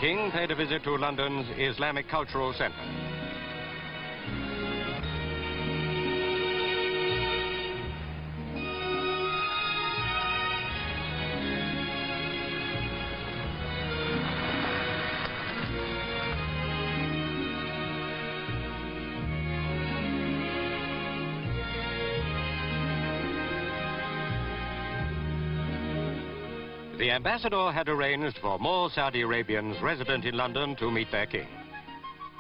King paid a visit to London's Islamic Cultural Centre. The ambassador had arranged for more Saudi Arabians resident in London to meet their king.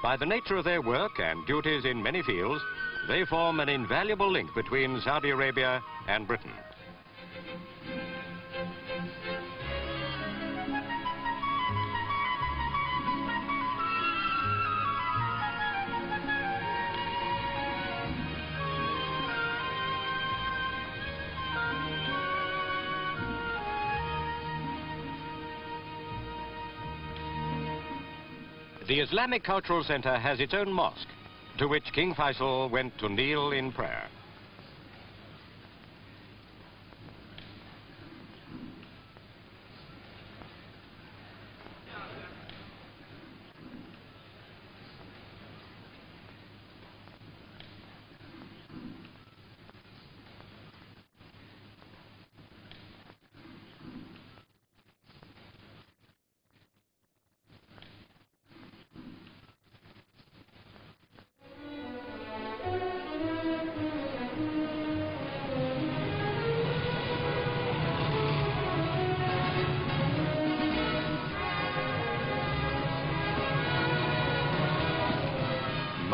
By the nature of their work and duties in many fields, they form an invaluable link between Saudi Arabia and Britain. The Islamic Cultural Centre has its own mosque, to which King Faisal went to kneel in prayer.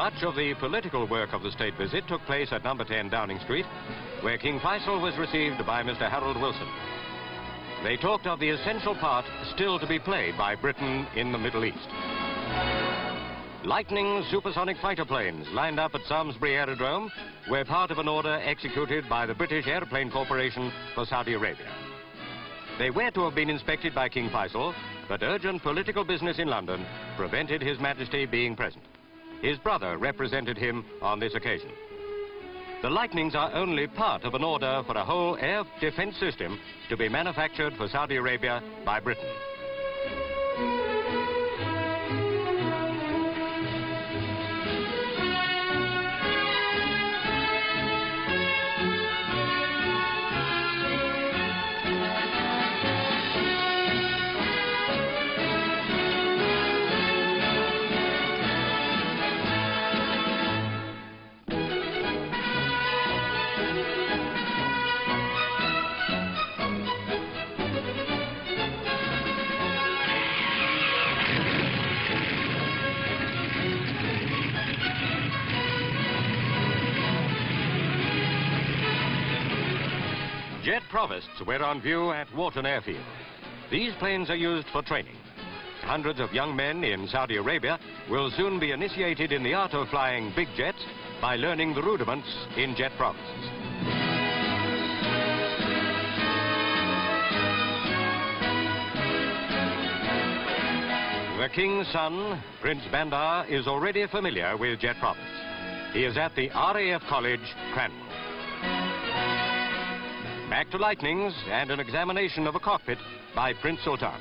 Much of the political work of the state visit took place at number 10 Downing Street, where King Faisal was received by Mr. Harold Wilson. They talked of the essential part still to be played by Britain in the Middle East. Lightning supersonic fighter planes lined up at Samsbury Aerodrome were part of an order executed by the British Airplane Corporation for Saudi Arabia. They were to have been inspected by King Faisal, but urgent political business in London prevented His Majesty being present. His brother represented him on this occasion. The Lightnings are only part of an order for a whole air defense system to be manufactured for Saudi Arabia by Britain. Jet provosts were on view at Wharton Airfield. These planes are used for training. Hundreds of young men in Saudi Arabia will soon be initiated in the art of flying big jets by learning the rudiments in jet provosts. The King's son, Prince Bandar, is already familiar with jet provosts. He is at the RAF College, Cranwell. Back to Lightnings and an examination of a cockpit by Prince Sultan.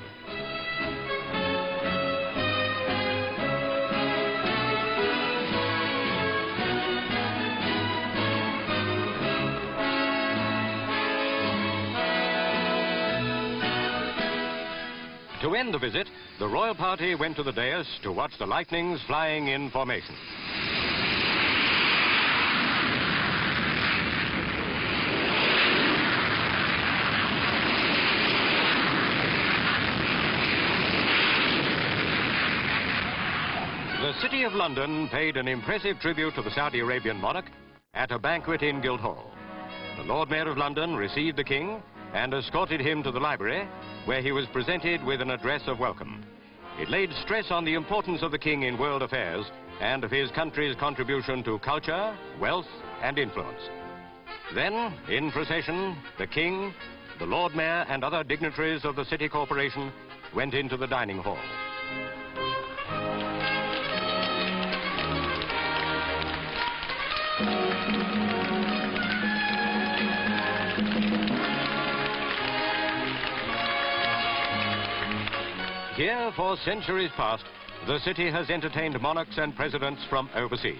To end the visit, the royal party went to the dais to watch the Lightnings flying in formation. The City of London paid an impressive tribute to the Saudi Arabian monarch at a banquet in Guildhall. The Lord Mayor of London received the King and escorted him to the library, where he was presented with an address of welcome. It laid stress on the importance of the King in world affairs and of his country's contribution to culture, wealth, and influence. Then, in procession, the King, the Lord Mayor, and other dignitaries of the City Corporation went into the dining hall. Here, for centuries past, the city has entertained monarchs and presidents from overseas.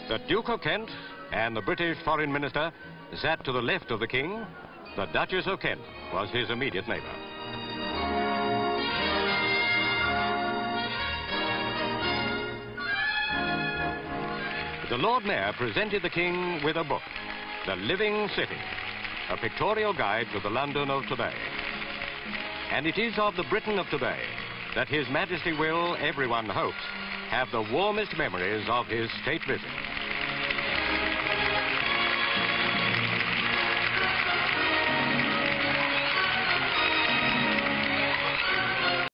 The Duke of Kent and the British Foreign Minister sat to the left of the King. The Duchess of Kent was his immediate neighbour. The Lord Mayor presented the King with a book, The Living City, a pictorial guide to the London of today. And it is of the Britain of today that His Majesty will, everyone hopes, have the warmest memories of his state visit.